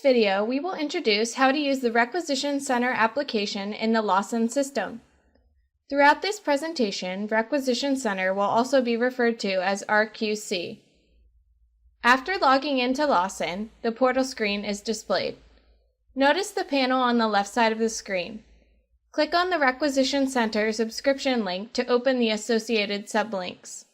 video, we will introduce how to use the Requisition Center application in the Lawson system. Throughout this presentation, Requisition Center will also be referred to as RQC. After logging into Lawson, the portal screen is displayed. Notice the panel on the left side of the screen. Click on the Requisition Center subscription link to open the associated sublinks.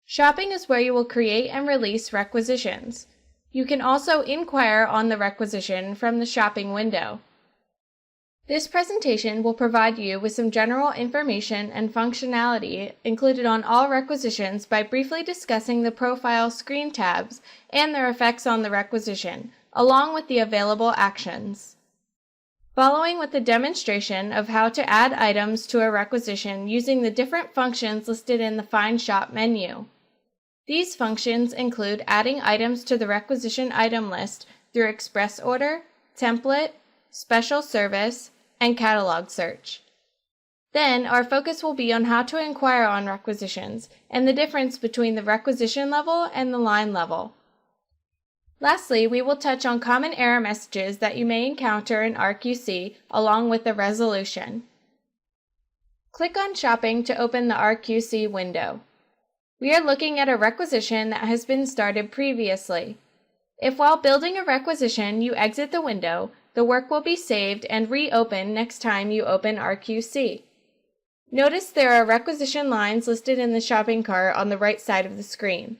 Shopping is where you will create and release requisitions. You can also inquire on the requisition from the shopping window. This presentation will provide you with some general information and functionality included on all requisitions by briefly discussing the profile screen tabs and their effects on the requisition, along with the available actions. Following with the demonstration of how to add items to a requisition using the different functions listed in the Find Shop menu. These functions include adding items to the requisition item list through express order, template, special service, and catalog search. Then, our focus will be on how to inquire on requisitions and the difference between the requisition level and the line level. Lastly, we will touch on common error messages that you may encounter in RQC along with the resolution. Click on Shopping to open the RQC window. We are looking at a requisition that has been started previously. If while building a requisition you exit the window, the work will be saved and reopened next time you open RQC. Notice there are requisition lines listed in the shopping cart on the right side of the screen.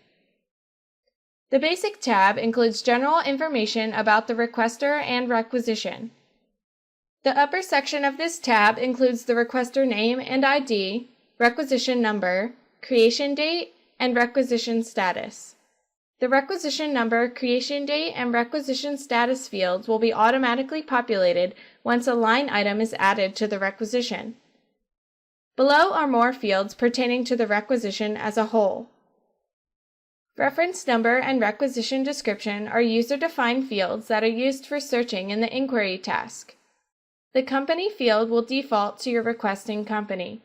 The Basic tab includes general information about the requester and requisition. The upper section of this tab includes the requester name and ID, requisition number, creation date, and requisition status. The requisition number, creation date, and requisition status fields will be automatically populated once a line item is added to the requisition. Below are more fields pertaining to the requisition as a whole. Reference number and requisition description are user-defined fields that are used for searching in the inquiry task. The company field will default to your requesting company.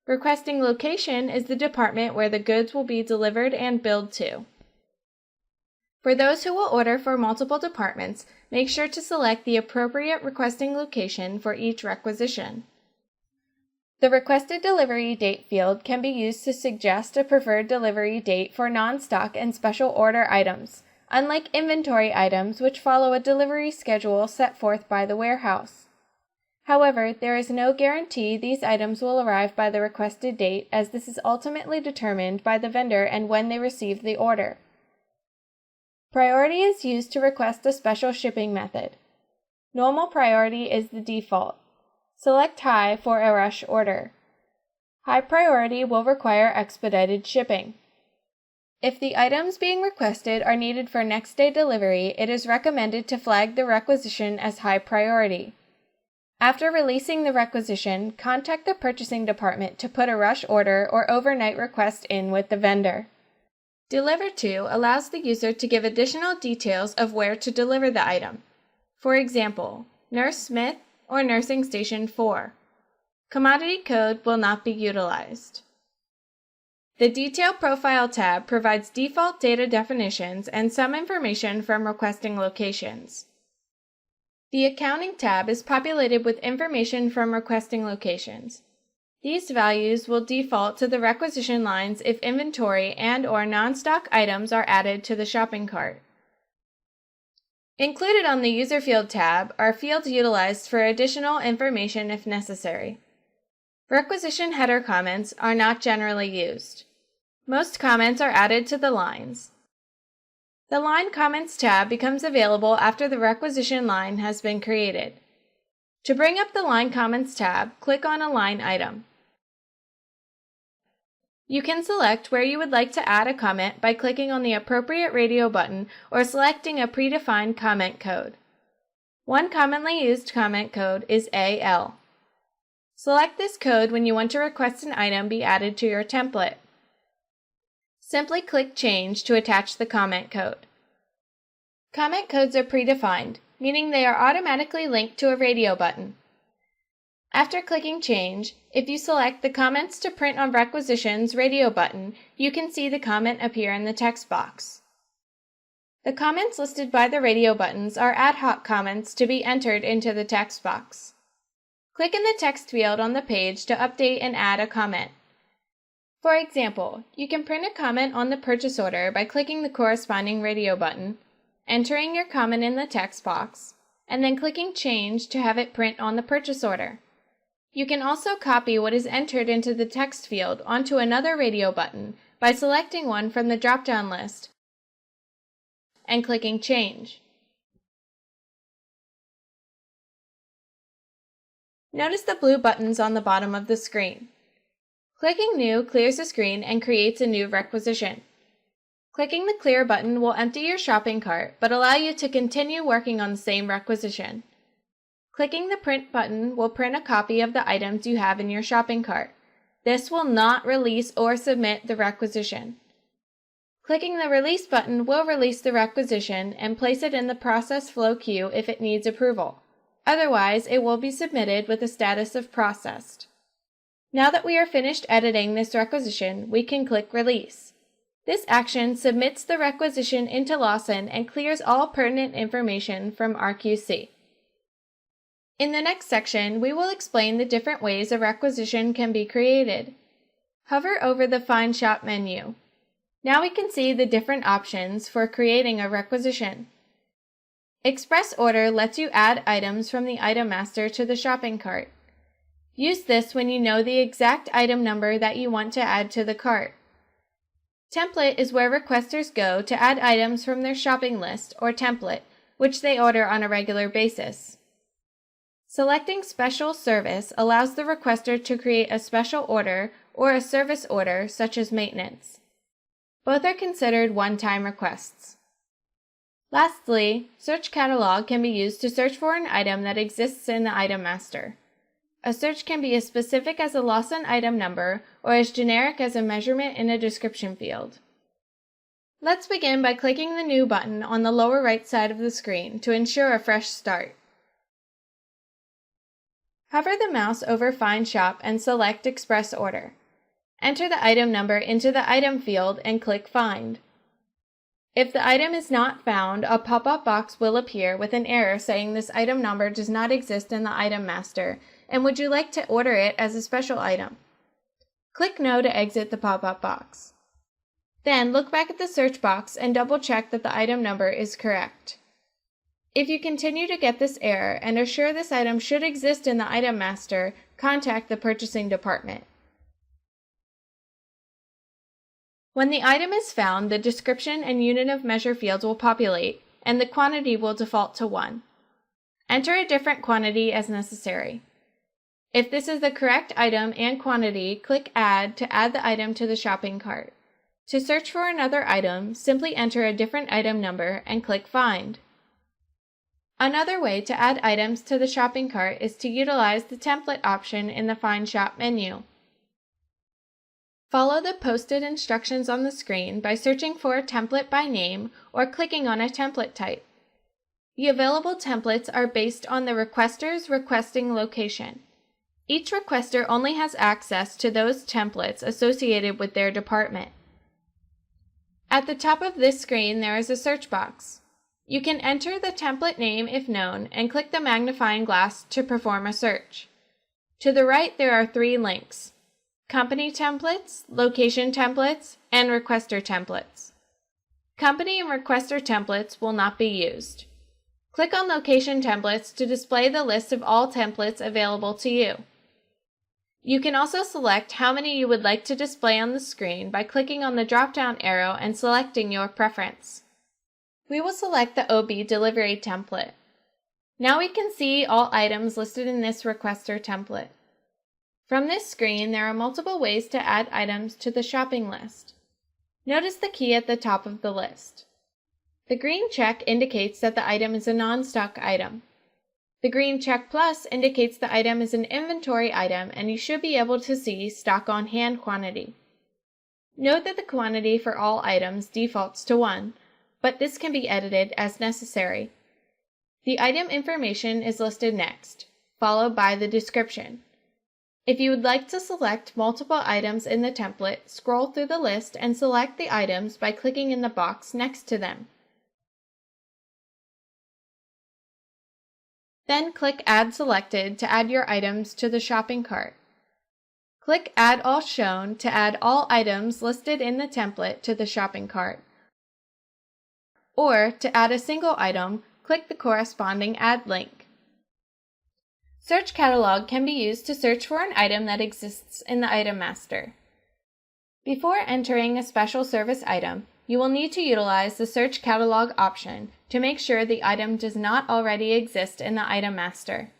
Requesting location is the department where the goods will be delivered and billed to. For those who will order for multiple departments, make sure to select the appropriate requesting location for each requisition. The requested delivery date field can be used to suggest a preferred delivery date for non-stock and special order items, unlike inventory items which follow a delivery schedule set forth by the warehouse. However, there is no guarantee these items will arrive by the requested date, as this is ultimately determined by the vendor and when they receive the order. Priority is used to request a special shipping method. Normal priority is the default. Select High for a rush order. High priority will require expedited shipping. If the items being requested are needed for next day delivery, it is recommended to flag the requisition as high priority. After releasing the requisition, contact the purchasing department to put a rush order or overnight request in with the vendor. Deliver to allows the user to give additional details of where to deliver the item. For example, Nurse Smith or Nursing Station 4. Commodity code will not be utilized. The Detail Profile tab provides default data definitions and some information from requesting locations. The Accounting tab is populated with information from requesting locations. These values will default to the requisition lines if inventory and/or non-stock items are added to the shopping cart. Included on the User Field tab are fields utilized for additional information if necessary. Requisition header comments are not generally used. Most comments are added to the lines. The Line Comments tab becomes available after the requisition line has been created. To bring up the Line Comments tab, click on a line item. You can select where you would like to add a comment by clicking on the appropriate radio button or selecting a predefined comment code. One commonly used comment code is AL. Select this code when you want to request an item be added to your template. Simply click Change to attach the comment code. Comment codes are predefined, meaning they are automatically linked to a radio button. After clicking Change, if you select the Comments to Print on Requisitions radio button, you can see the comment appear in the text box. The comments listed by the radio buttons are ad hoc comments to be entered into the text box. Click in the text field on the page to update and add a comment. For example, you can print a comment on the purchase order by clicking the corresponding radio button, entering your comment in the text box, and then clicking Change to have it print on the purchase order. You can also copy what is entered into the text field onto another radio button by selecting one from the drop-down list and clicking Change. Notice the blue buttons on the bottom of the screen. Clicking New clears the screen and creates a new requisition. Clicking the Clear button will empty your shopping cart but allow you to continue working on the same requisition. Clicking the Print button will print a copy of the items you have in your shopping cart. This will not release or submit the requisition. Clicking the Release button will release the requisition and place it in the process flow queue if it needs approval. Otherwise, it will be submitted with a status of processed. Now that we are finished editing this requisition, we can click Release. This action submits the requisition into Lawson and clears all pertinent information from RQC. In the next section, we will explain the different ways a requisition can be created. Hover over the Find Shop menu. Now we can see the different options for creating a requisition. Express Order lets you add items from the item master to the shopping cart. Use this when you know the exact item number that you want to add to the cart. Template is where requesters go to add items from their shopping list or template, which they order on a regular basis. Selecting Special Service allows the requester to create a special order or a service order such as maintenance. Both are considered one-time requests. Lastly, Search Catalog can be used to search for an item that exists in the item master. A search can be as specific as a Lawson item number or as generic as a measurement in a description field. Let's begin by clicking the New button on the lower right side of the screen to ensure a fresh start. Hover the mouse over Find Shop and select Express Order. Enter the item number into the item field and click Find. If the item is not found, a pop-up box will appear with an error saying this item number does not exist in the item master, and would you like to order it as a special item? Click No to exit the pop-up box. Then look back at the search box and double-check that the item number is correct. If you continue to get this error and are sure this item should exist in the item master, contact the purchasing department. When the item is found, the description and unit of measure fields will populate, and the quantity will default to 1. Enter a different quantity as necessary. If this is the correct item and quantity, click Add to add the item to the shopping cart. To search for another item, simply enter a different item number and click Find. Another way to add items to the shopping cart is to utilize the template option in the Find Shop menu. Follow the posted instructions on the screen by searching for a template by name or clicking on a template type. The available templates are based on the requester's requesting location. Each requester only has access to those templates associated with their department. At the top of this screen, there is a search box. You can enter the template name if known and click the magnifying glass to perform a search. To the right, there are 3 links: Company Templates, Location Templates, and Requester Templates. Company and Requester Templates will not be used. Click on Location Templates to display the list of all templates available to you. You can also select how many you would like to display on the screen by clicking on the drop-down arrow and selecting your preference. We will select the OB delivery template. Now we can see all items listed in this requester template. From this screen, there are multiple ways to add items to the shopping list. Notice the key at the top of the list. The green check indicates that the item is a non-stock item. The green check plus indicates the item is an inventory item and you should be able to see stock on hand quantity. Note that the quantity for all items defaults to 1, but this can be edited as necessary. The item information is listed next, followed by the description. If you would like to select multiple items in the template, scroll through the list and select the items by clicking in the box next to them. Then click Add Selected to add your items to the shopping cart. Click Add All Shown to add all items listed in the template to the shopping cart. Or, to add a single item, click the corresponding Add link. Search Catalog can be used to search for an item that exists in the Item Master. Before entering a special service item, you will need to utilize the Search Catalog option to make sure the item does not already exist in the Item Master.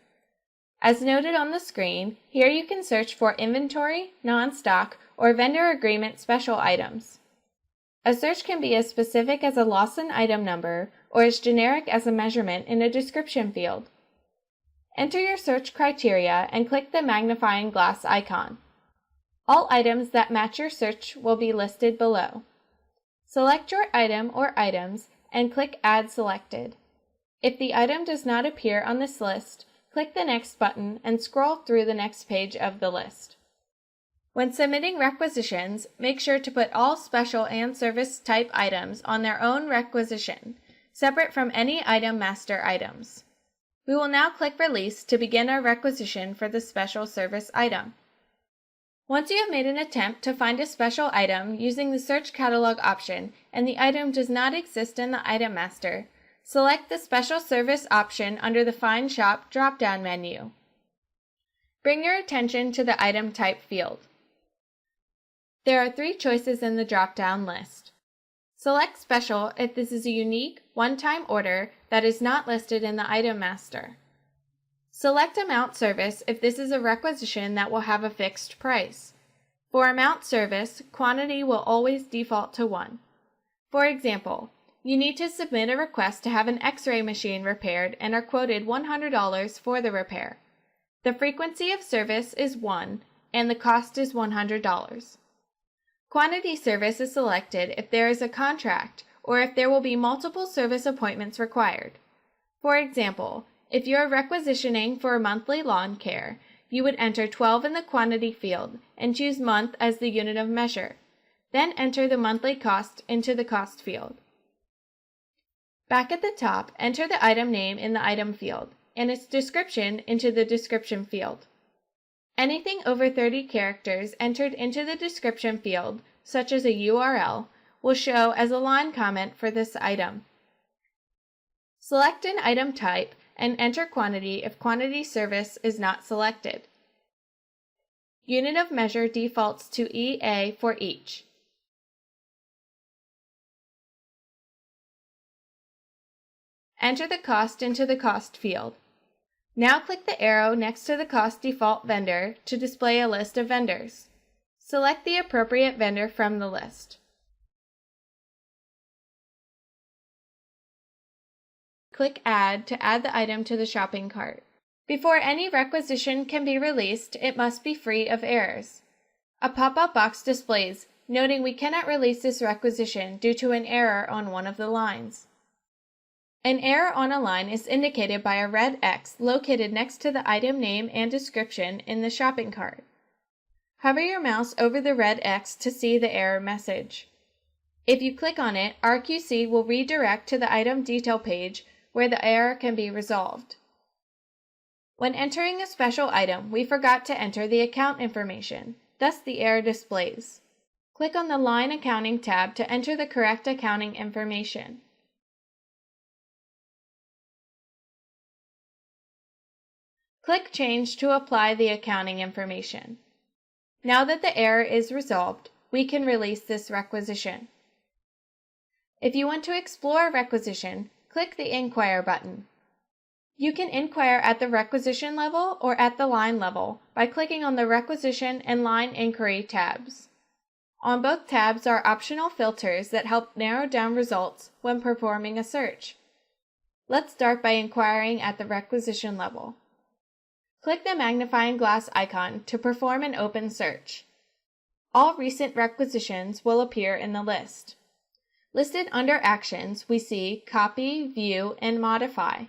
As noted on the screen, here you can search for inventory, non-stock, or vendor agreement special items. A search can be as specific as a Lawson item number or as generic as a measurement in a description field. Enter your search criteria and click the magnifying glass icon. All items that match your search will be listed below. Select your item or items and click Add Selected. If the item does not appear on this list, click the Next button and scroll through the next page of the list. When submitting requisitions, make sure to put all special and service type items on their own requisition, separate from any Item Master items. We will now click Release to begin our requisition for the special service item. Once you have made an attempt to find a special item using the Search Catalog option and the item does not exist in the Item Master, select the Special Service option under the Find Shop drop-down menu. Bring your attention to the Item Type field. There are 3 choices in the drop-down list. Select Special if this is a unique, one-time order that is not listed in the Item Master. Select Amount Service if this is a requisition that will have a fixed price. For Amount Service, quantity will always default to 1. For example, you need to submit a request to have an X-ray machine repaired and are quoted $100 for the repair. The frequency of service is 1 and the cost is $100. Quantity service is selected if there is a contract or if there will be multiple service appointments required. For example, if you are requisitioning for a monthly lawn care, you would enter 12 in the quantity field and choose month as the unit of measure. Then enter the monthly cost into the cost field. Back at the top, enter the item name in the item field and its description into the description field. Anything over 30 characters entered into the description field, such as a URL, will show as a line comment for this item. Select an item type and enter quantity if quantity service is not selected. Unit of measure defaults to EA for each. Enter the cost into the cost field. Now click the arrow next to the cost default vendor to display a list of vendors. Select the appropriate vendor from the list. Click Add to add the item to the shopping cart. Before any requisition can be released, it must be free of errors. A pop-up box displays, noting we cannot release this requisition due to an error on one of the lines. An error on a line is indicated by a red X located next to the item name and description in the shopping cart. Hover your mouse over the red X to see the error message. If you click on it, RQC will redirect to the item detail page where the error can be resolved. When entering a special item, we forgot to enter the account information, thus the error displays. Click on the Line Accounting tab to enter the correct accounting information. Click Change to apply the accounting information. Now that the error is resolved, we can release this requisition. If you want to explore a requisition, click the Inquire button. You can inquire at the requisition level or at the line level by clicking on the Requisition and Line Inquiry tabs. On both tabs are optional filters that help narrow down results when performing a search. Let's start by inquiring at the requisition level. Click the magnifying glass icon to perform an open search. All recent requisitions will appear in the list. Listed under Actions, we see Copy, View, and Modify.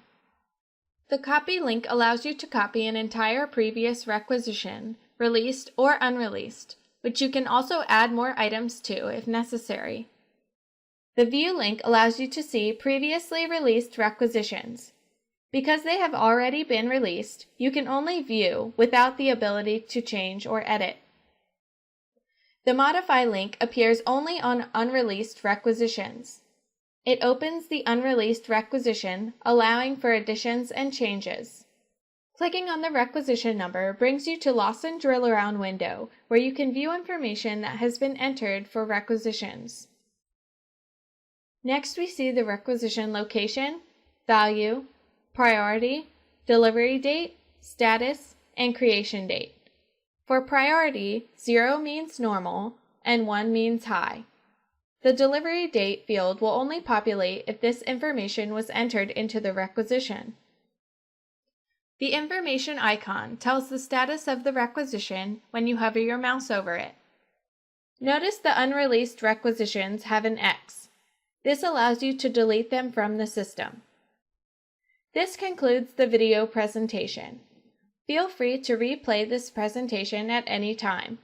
The Copy link allows you to copy an entire previous requisition, released or unreleased, which you can also add more items to if necessary. The View link allows you to see previously released requisitions. Because they have already been released, you can only view without the ability to change or edit. The Modify link appears only on unreleased requisitions. It opens the unreleased requisition, allowing for additions and changes. Clicking on the requisition number brings you to Lawson Drill Around window, where you can view information that has been entered for requisitions. Next, we see the requisition location, value, priority, delivery date, status, and creation date. For priority, 0 means normal and 1 means high. The delivery date field will only populate if this information was entered into the requisition. The information icon tells the status of the requisition when you hover your mouse over it. Notice the unreleased requisitions have an X. This allows you to delete them from the system. This concludes the video presentation. Feel free to replay this presentation at any time.